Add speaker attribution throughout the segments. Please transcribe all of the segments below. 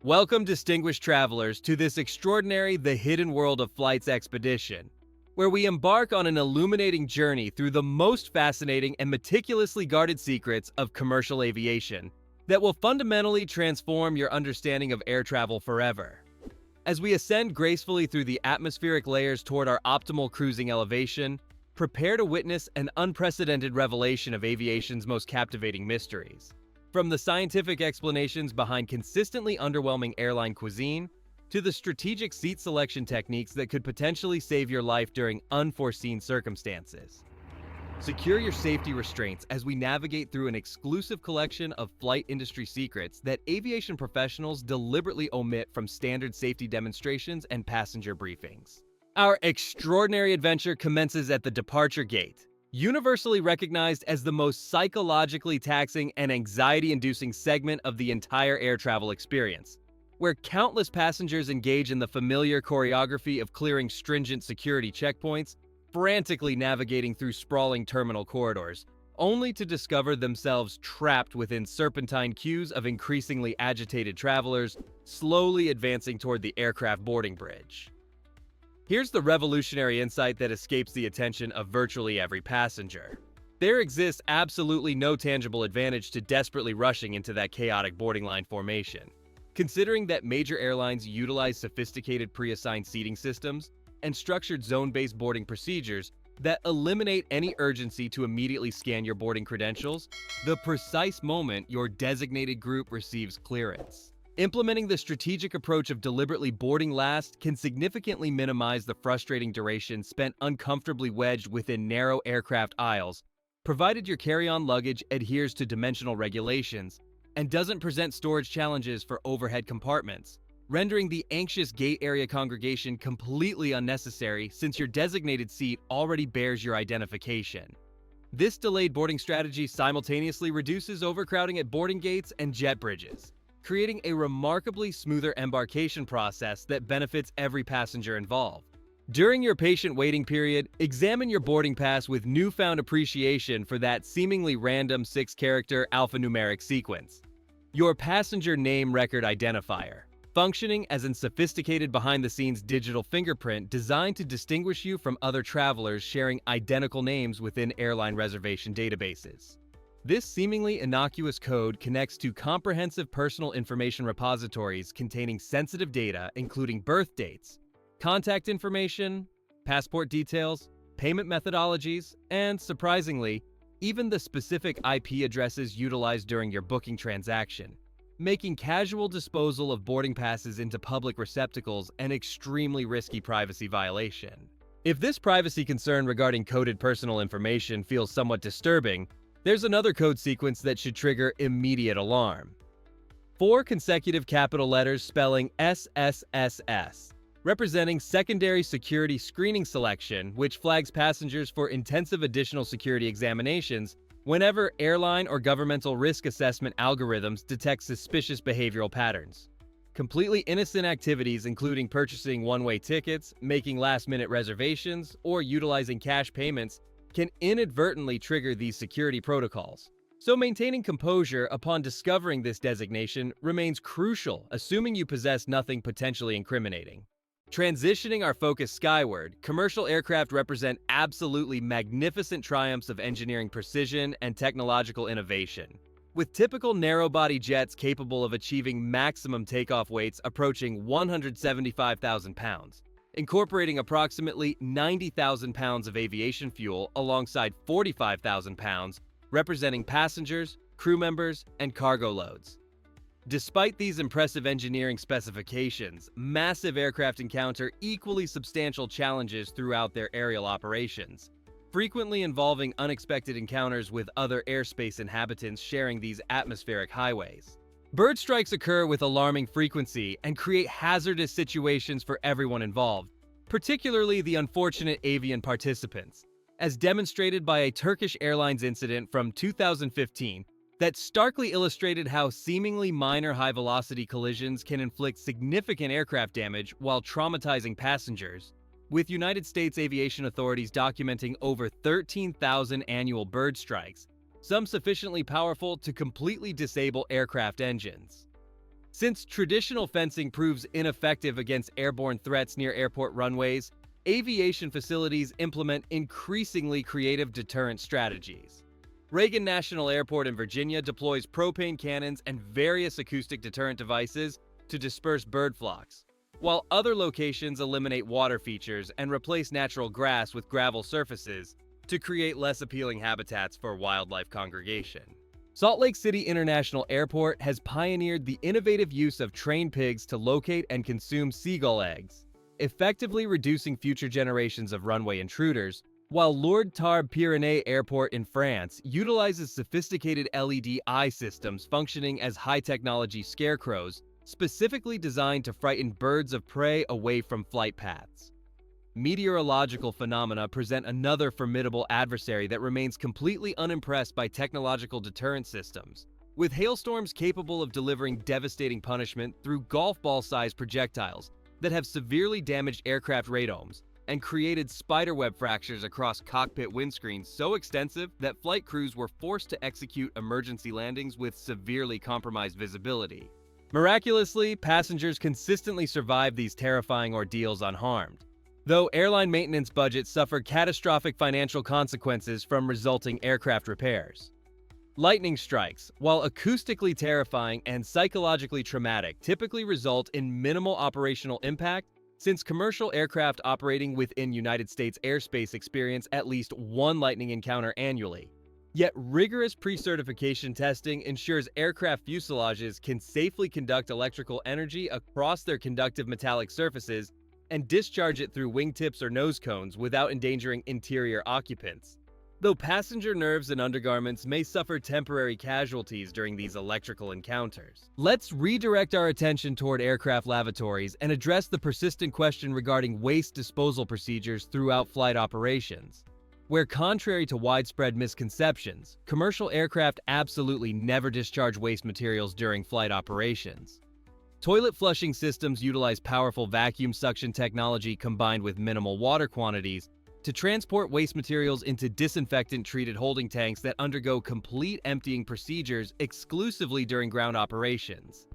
Speaker 1: Welcome, distinguished travelers, to this extraordinary The Hidden World of Flights expedition, where we embark on an illuminating journey through the most fascinating and meticulously guarded secrets of commercial aviation that will fundamentally transform your understanding of air travel forever. As we ascend gracefully through the atmospheric layers toward our optimal cruising elevation, prepare to witness an unprecedented revelation of aviation's most captivating mysteries. From the scientific explanations behind consistently underwhelming airline cuisine, to the strategic seat selection techniques that could potentially save your life during unforeseen circumstances. Secure your safety restraints as we navigate through an exclusive collection of flight industry secrets that aviation professionals deliberately omit from standard safety demonstrations and passenger briefings. Our extraordinary adventure commences at the departure gate, universally recognized as the most psychologically taxing and anxiety-inducing segment of the entire air travel experience, where countless passengers engage in the familiar choreography of clearing stringent security checkpoints, frantically navigating through sprawling terminal corridors, only to discover themselves trapped within serpentine queues of increasingly agitated travelers, slowly advancing toward the aircraft boarding bridge. Here's the revolutionary insight that escapes the attention of virtually every passenger. There exists absolutely no tangible advantage to desperately rushing into that chaotic boarding line formation. Considering that major airlines utilize sophisticated pre-assigned seating systems and structured zone-based boarding procedures that eliminate any urgency to immediately scan your boarding credentials, the precise moment your designated group receives clearance. Implementing the strategic approach of deliberately boarding last can significantly minimize the frustrating duration spent uncomfortably wedged within narrow aircraft aisles, provided your carry-on luggage adheres to dimensional regulations and doesn't present storage challenges for overhead compartments, rendering the anxious gate area congregation completely unnecessary since your designated seat already bears your identification. This delayed boarding strategy simultaneously reduces overcrowding at boarding gates and jet bridges, creating a remarkably smoother embarkation process that benefits every passenger involved. During your patient waiting period, examine your boarding pass with newfound appreciation for that seemingly random 6-character alphanumeric sequence. Your passenger name record identifier, functioning as a sophisticated behind-the-scenes digital fingerprint designed to distinguish you from other travelers sharing identical names within airline reservation databases. This seemingly innocuous code connects to comprehensive personal information repositories containing sensitive data including birth dates, contact information, passport details, payment methodologies, and, surprisingly, even the specific IP addresses utilized during your booking transaction, making casual disposal of boarding passes into public receptacles an extremely risky privacy violation. If this privacy concern regarding coded personal information feels somewhat disturbing, there's another code sequence that should trigger immediate alarm. 4 consecutive capital letters spelling SSSS, representing Secondary Security Screening Selection, which flags passengers for intensive additional security examinations whenever airline or governmental risk assessment algorithms detect suspicious behavioral patterns. Completely innocent activities including purchasing one-way tickets, making last-minute reservations, or utilizing cash payments can inadvertently trigger these security protocols. So maintaining composure upon discovering this designation remains crucial, assuming you possess nothing potentially incriminating. Transitioning our focus skyward, commercial aircraft represent absolutely magnificent triumphs of engineering precision and technological innovation, with typical narrow-body jets capable of achieving maximum takeoff weights approaching 175,000 pounds, incorporating approximately 90,000 pounds of aviation fuel alongside 45,000 pounds, representing passengers, crew members, and cargo loads. Despite these impressive engineering specifications, massive aircraft encounter equally substantial challenges throughout their aerial operations, frequently involving unexpected encounters with other airspace inhabitants sharing these atmospheric highways. Bird strikes occur with alarming frequency and create hazardous situations for everyone involved, particularly the unfortunate avian participants, as demonstrated by a Turkish Airlines incident from 2015 that starkly illustrated how seemingly minor high-velocity collisions can inflict significant aircraft damage while traumatizing passengers, with United States aviation authorities documenting over 13,000 annual bird strikes, some sufficiently powerful to completely disable aircraft engines. Since traditional fencing proves ineffective against airborne threats near airport runways, aviation facilities implement increasingly creative deterrent strategies. Reagan National Airport in Virginia deploys propane cannons and various acoustic deterrent devices to disperse bird flocks, while other locations eliminate water features and replace natural grass with gravel surfaces to create less appealing habitats for wildlife congregation. Salt Lake City International Airport has pioneered the innovative use of trained pigs to locate and consume seagull eggs, effectively reducing future generations of runway intruders, while Lourdes Tarbes Pyrénées Airport in France utilizes sophisticated LED eye systems functioning as high-technology scarecrows specifically designed to frighten birds of prey away from flight paths. Meteorological phenomena present another formidable adversary that remains completely unimpressed by technological deterrent systems, with hailstorms capable of delivering devastating punishment through golf ball-sized projectiles that have severely damaged aircraft radomes and created spiderweb fractures across cockpit windscreens so extensive that flight crews were forced to execute emergency landings with severely compromised visibility. Miraculously, passengers consistently survived these terrifying ordeals unharmed, though airline maintenance budgets suffered catastrophic financial consequences from resulting aircraft repairs. Lightning strikes, while acoustically terrifying and psychologically traumatic, typically result in minimal operational impact since commercial aircraft operating within United States airspace experience at least one lightning encounter annually. Yet rigorous pre-certification testing ensures aircraft fuselages can safely conduct electrical energy across their conductive metallic surfaces and discharge it through wingtips or nose cones without endangering interior occupants. Though passenger nerves and undergarments may suffer temporary casualties during these electrical encounters. Let's redirect our attention toward aircraft lavatories and address the persistent question regarding waste disposal procedures throughout flight operations, where contrary to widespread misconceptions, commercial aircraft absolutely never discharge waste materials during flight operations. Toilet flushing systems utilize powerful vacuum suction technology combined with minimal water quantities to transport waste materials into disinfectant-treated holding tanks that undergo complete emptying procedures exclusively during ground operations.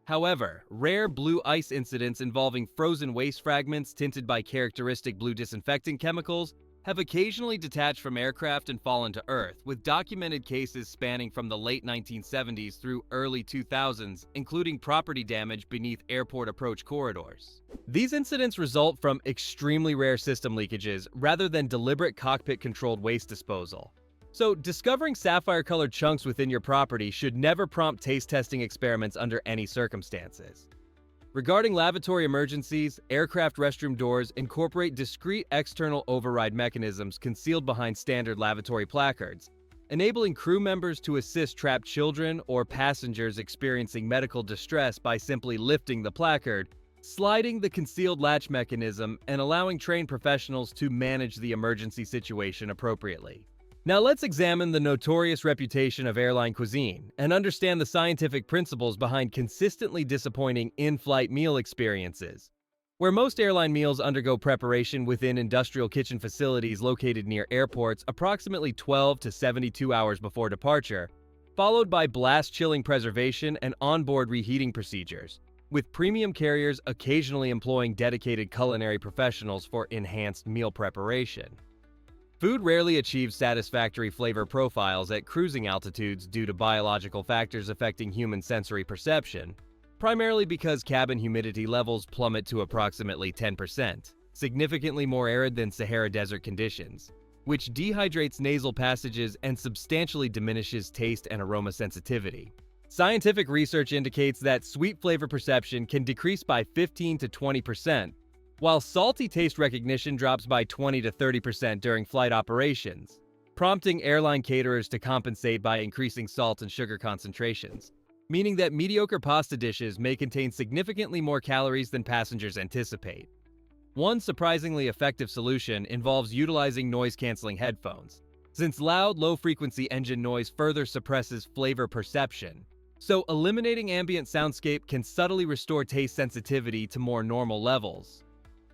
Speaker 1: However, rare blue ice incidents involving frozen waste fragments tinted by characteristic blue disinfectant chemicals have occasionally detached from aircraft and fallen to Earth, with documented cases spanning from the late 1970s through early 2000s, including property damage beneath airport approach corridors. These incidents result from extremely rare system leakages rather than deliberate cockpit-controlled waste disposal. So, discovering sapphire-colored chunks within your property should never prompt taste testing experiments under any circumstances. Regarding lavatory emergencies, aircraft restroom doors incorporate discrete external override mechanisms concealed behind standard lavatory placards, enabling crew members to assist trapped children or passengers experiencing medical distress by simply lifting the placard, sliding the concealed latch mechanism, and allowing trained professionals to manage the emergency situation appropriately. Now let's examine the notorious reputation of airline cuisine and understand the scientific principles behind consistently disappointing in-flight meal experiences. Where most airline meals undergo preparation within industrial kitchen facilities located near airports approximately 12 to 72 hours before departure, followed by blast chilling preservation and onboard reheating procedures, with premium carriers occasionally employing dedicated culinary professionals for enhanced meal preparation. Food rarely achieves satisfactory flavor profiles at cruising altitudes due to biological factors affecting human sensory perception, primarily because cabin humidity levels plummet to approximately 10%, significantly more arid than Sahara Desert conditions, which dehydrates nasal passages and substantially diminishes taste and aroma sensitivity. Scientific research indicates that sweet flavor perception can decrease by 15 to 20%, while salty taste recognition drops by 20 to 30% during flight operations, prompting airline caterers to compensate by increasing salt and sugar concentrations, meaning that mediocre pasta dishes may contain significantly more calories than passengers anticipate. One surprisingly effective solution involves utilizing noise-canceling headphones, since loud, low-frequency engine noise further suppresses flavor perception. So eliminating ambient soundscape can subtly restore taste sensitivity to more normal levels.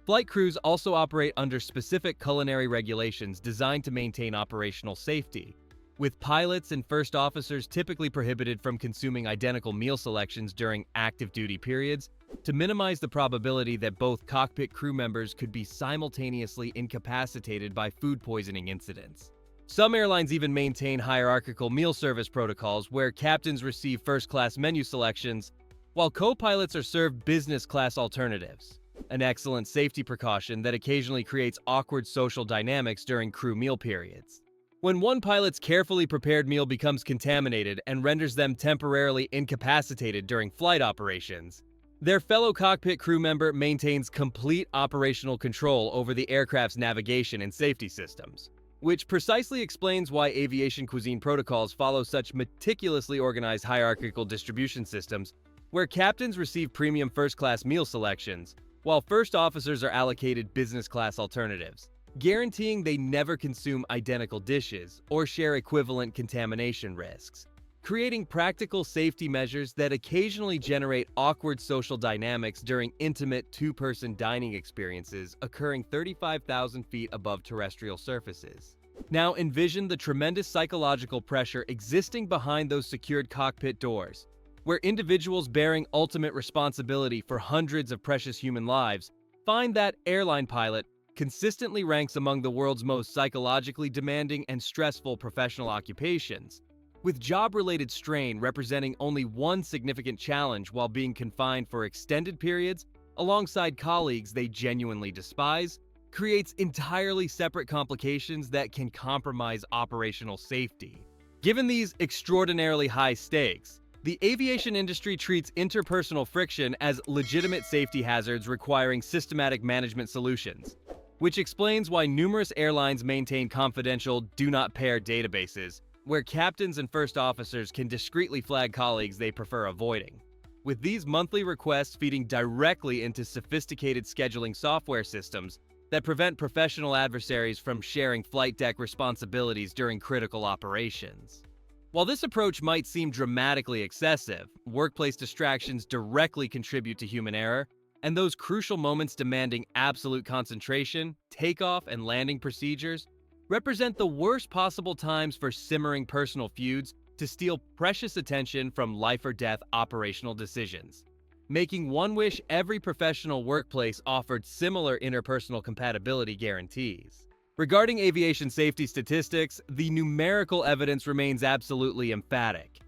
Speaker 1: Flight crews also operate under specific culinary regulations designed to maintain operational safety, with pilots and first officers typically prohibited from consuming identical meal selections during active duty periods to minimize the probability that both cockpit crew members could be simultaneously incapacitated by food poisoning incidents. Some airlines even maintain hierarchical meal service protocols where captains receive first-class menu selections while co-pilots are served business-class alternatives, an excellent safety precaution that occasionally creates awkward social dynamics during crew meal periods. When one pilot's carefully prepared meal becomes contaminated and renders them temporarily incapacitated during flight operations, their fellow cockpit crew member maintains complete operational control over the aircraft's navigation and safety systems, which precisely explains why aviation cuisine protocols follow such meticulously organized hierarchical distribution systems where captains receive premium first-class meal selections, while first officers are allocated business-class alternatives, guaranteeing they never consume identical dishes or share equivalent contamination risks, creating practical safety measures that occasionally generate awkward social dynamics during intimate two-person dining experiences occurring 35,000 feet above terrestrial surfaces. Now envision the tremendous psychological pressure existing behind those secured cockpit doors, where individuals bearing ultimate responsibility for hundreds of precious human lives find that airline pilot consistently ranks among the world's most psychologically demanding and stressful professional occupations, with job-related strain representing only one significant challenge while being confined for extended periods alongside colleagues they genuinely despise, creates entirely separate complications that can compromise operational safety. Given these extraordinarily high stakes, the aviation industry treats interpersonal friction as legitimate safety hazards requiring systematic management solutions, which explains why numerous airlines maintain confidential do-not-pair databases, where captains and first officers can discreetly flag colleagues they prefer avoiding. With these monthly requests feeding directly into sophisticated scheduling software systems that prevent professional adversaries from sharing flight deck responsibilities during critical operations. While this approach might seem dramatically excessive, workplace distractions directly contribute to human error, and those crucial moments demanding absolute concentration, takeoff and landing procedures, represent the worst possible times for simmering personal feuds to steal precious attention from life-or-death operational decisions, making one wish every professional workplace offered similar interpersonal compatibility guarantees. Regarding aviation safety statistics, the numerical evidence remains absolutely emphatic.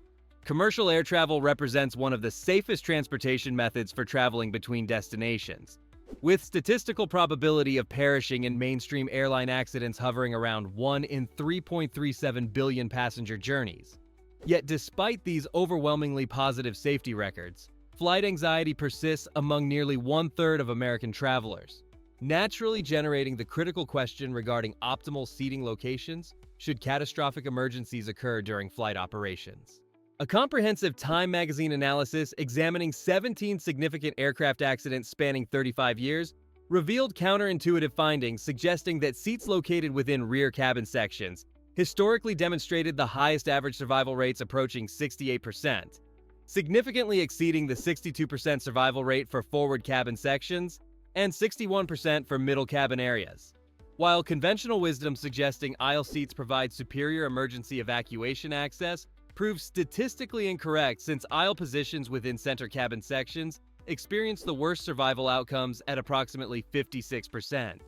Speaker 1: Commercial air travel represents one of the safest transportation methods for traveling between destinations, with statistical probability of perishing in mainstream airline accidents hovering around 1 in 3.37 billion passenger journeys. Yet despite these overwhelmingly positive safety records, flight anxiety persists among nearly one-third of American travelers, naturally generating the critical question regarding optimal seating locations should catastrophic emergencies occur during flight operations. A comprehensive Time magazine analysis examining 17 significant aircraft accidents spanning 35 years revealed counterintuitive findings suggesting that seats located within rear cabin sections historically demonstrated the highest average survival rates approaching 68%, significantly exceeding the 62% survival rate for forward cabin sections and 61% for middle cabin areas. While conventional wisdom suggesting aisle seats provide superior emergency evacuation access proves statistically incorrect since aisle positions within center cabin sections experience the worst survival outcomes at approximately 56%.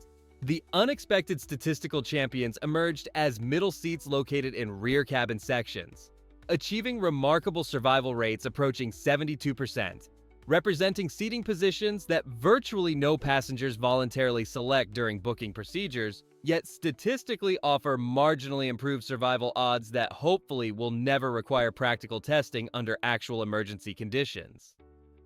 Speaker 1: The unexpected statistical champions emerged as middle seats located in rear cabin sections, achieving remarkable survival rates approaching 72%, representing seating positions that virtually no passengers voluntarily select during booking procedures, yet statistically offer marginally improved survival odds that hopefully will never require practical testing under actual emergency conditions.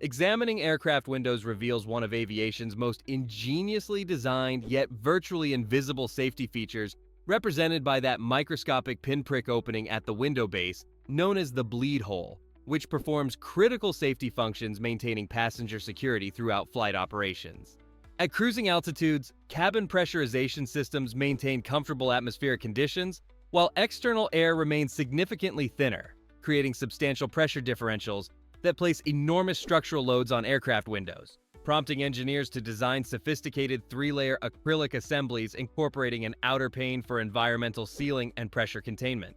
Speaker 1: Examining aircraft windows reveals one of aviation's most ingeniously designed yet virtually invisible safety features, represented by that microscopic pinprick opening at the window base known as the bleed hole, which performs critical safety functions maintaining passenger security throughout flight operations. At cruising altitudes, cabin pressurization systems maintain comfortable atmospheric conditions, while external air remains significantly thinner, creating substantial pressure differentials that place enormous structural loads on aircraft windows, prompting engineers to design sophisticated three-layer acrylic assemblies incorporating an outer pane for environmental sealing and pressure containment.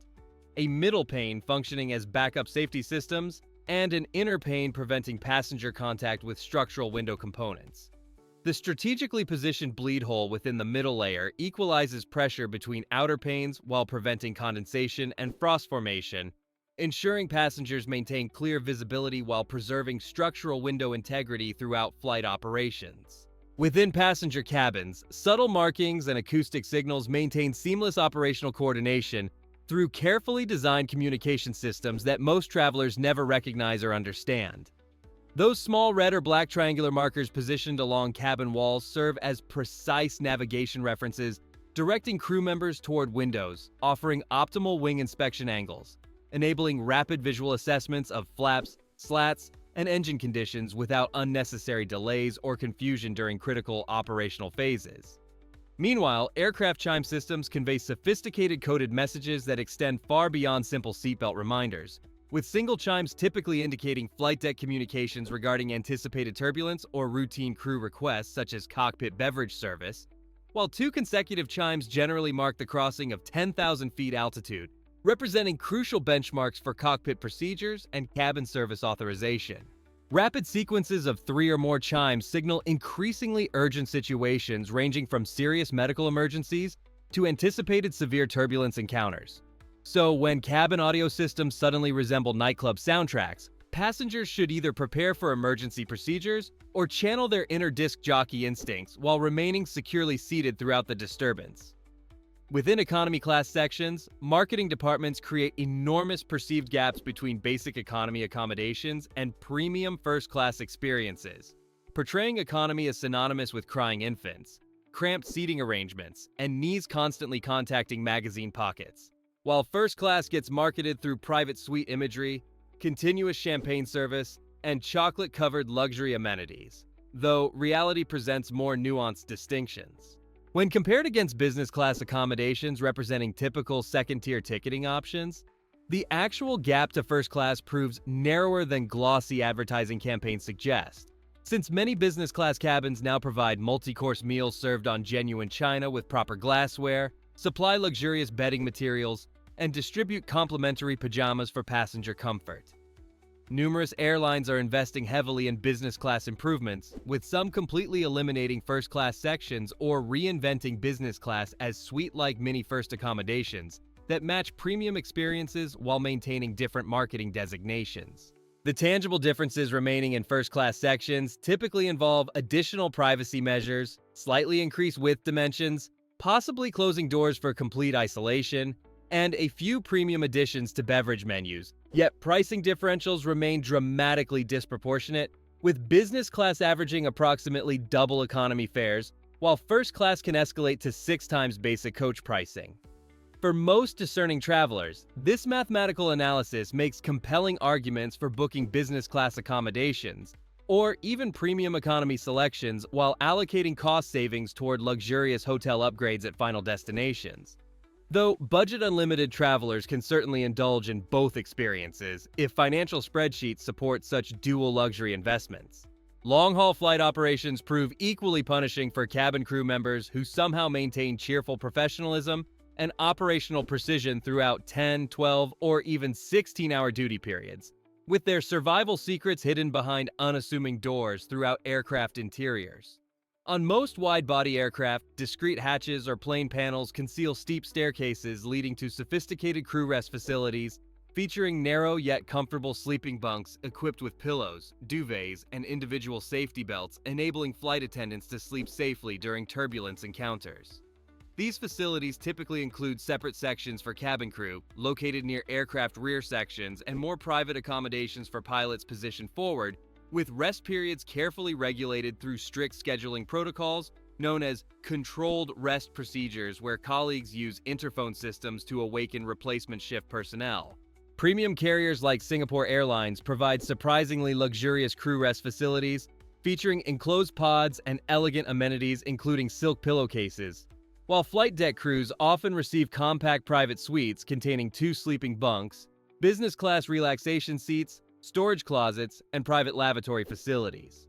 Speaker 1: a middle pane functioning as backup safety systems, and an inner pane preventing passenger contact with structural window components. The strategically positioned bleed hole within the middle layer equalizes pressure between outer panes while preventing condensation and frost formation, ensuring passengers maintain clear visibility while preserving structural window integrity throughout flight operations. Within passenger cabins, subtle markings and acoustic signals maintain seamless operational coordination through carefully designed communication systems that most travelers never recognize or understand. Those small red or black triangular markers positioned along cabin walls serve as precise navigation references, directing crew members toward windows, offering optimal wing inspection angles, enabling rapid visual assessments of flaps, slats, and engine conditions without unnecessary delays or confusion during critical operational phases. Meanwhile, aircraft chime systems convey sophisticated coded messages that extend far beyond simple seatbelt reminders, with single chimes typically indicating flight deck communications regarding anticipated turbulence or routine crew requests such as cockpit beverage service, while two consecutive chimes generally mark the crossing of 10,000 feet altitude, representing crucial benchmarks for cockpit procedures and cabin service authorization. Rapid sequences of 3 or more chimes signal increasingly urgent situations ranging from serious medical emergencies to anticipated severe turbulence encounters. So, when cabin audio systems suddenly resemble nightclub soundtracks, passengers should either prepare for emergency procedures or channel their inner disc jockey instincts while remaining securely seated throughout the disturbance. Within economy class sections, marketing departments create enormous perceived gaps between basic economy accommodations and premium first-class experiences, portraying economy as synonymous with crying infants, cramped seating arrangements, and knees constantly contacting magazine pockets. While first class gets marketed through private suite imagery, continuous champagne service, and chocolate-covered luxury amenities, though reality presents more nuanced distinctions. When compared against business class accommodations representing typical second-tier ticketing options, the actual gap to first class proves narrower than glossy advertising campaigns suggest. Since many business class cabins now provide multi-course meals served on genuine china with proper glassware, supply luxurious bedding materials, and distribute complimentary pajamas for passenger comfort. Numerous airlines are investing heavily in business class improvements, with some completely eliminating first class sections or reinventing business class as suite-like mini first accommodations that match premium experiences while maintaining different marketing designations. The tangible differences remaining in first class sections typically involve additional privacy measures, slightly increased width dimensions, possibly closing doors for complete isolation, and a few premium additions to beverage menus, yet pricing differentials remain dramatically disproportionate, with business class averaging approximately double economy fares, while first class can escalate to 6 times basic coach pricing. For most discerning travelers, this mathematical analysis makes compelling arguments for booking business class accommodations, or even premium economy selections while allocating cost savings toward luxurious hotel upgrades at final destinations. Though budget unlimited travelers can certainly indulge in both experiences if financial spreadsheets support such dual luxury investments. Long-haul flight operations prove equally punishing for cabin crew members who somehow maintain cheerful professionalism and operational precision throughout 10, 12, or even 16-hour duty periods, with their survival secrets hidden behind unassuming doors throughout aircraft interiors. On most wide-body aircraft, discrete hatches or plane panels conceal steep staircases leading to sophisticated crew rest facilities, featuring narrow yet comfortable sleeping bunks equipped with pillows, duvets, and individual safety belts, enabling flight attendants to sleep safely during turbulence encounters. These facilities typically include separate sections for cabin crew, located near aircraft rear sections, and more private accommodations for pilots positioned forward, with rest periods carefully regulated through strict scheduling protocols known as controlled rest procedures, where colleagues use interphone systems to awaken replacement shift personnel. Premium carriers like Singapore Airlines provide surprisingly luxurious crew rest facilities, featuring enclosed pods and elegant amenities including silk pillowcases, while flight deck crews often receive compact private suites containing 2 sleeping bunks, business class relaxation seats, storage closets, and private lavatory facilities.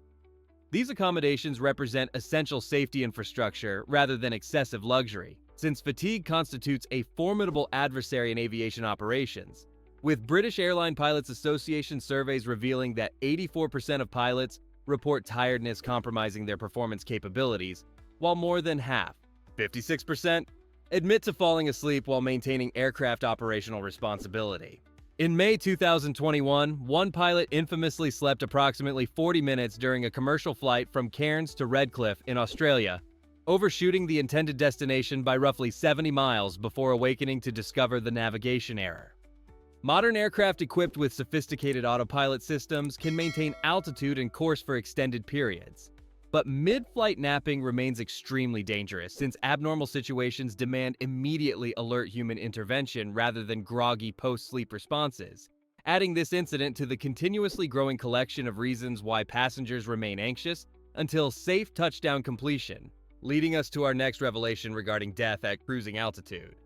Speaker 1: These accommodations represent essential safety infrastructure rather than excessive luxury, since fatigue constitutes a formidable adversary in aviation operations, with British Airline Pilots Association surveys revealing that 84% of pilots report tiredness compromising their performance capabilities, while more than half, 56%, admit to falling asleep while maintaining aircraft operational responsibility. In May 2021, one pilot infamously slept approximately 40 minutes during a commercial flight from Cairns to Redcliffe in Australia, overshooting the intended destination by roughly 70 miles before awakening to discover the navigation error. Modern aircraft equipped with sophisticated autopilot systems can maintain altitude and course for extended periods. But mid-flight napping remains extremely dangerous since abnormal situations demand immediately alert human intervention rather than groggy post-sleep responses, adding this incident to the continuously growing collection of reasons why passengers remain anxious until safe touchdown completion, leading us to our next revelation regarding death at cruising altitude.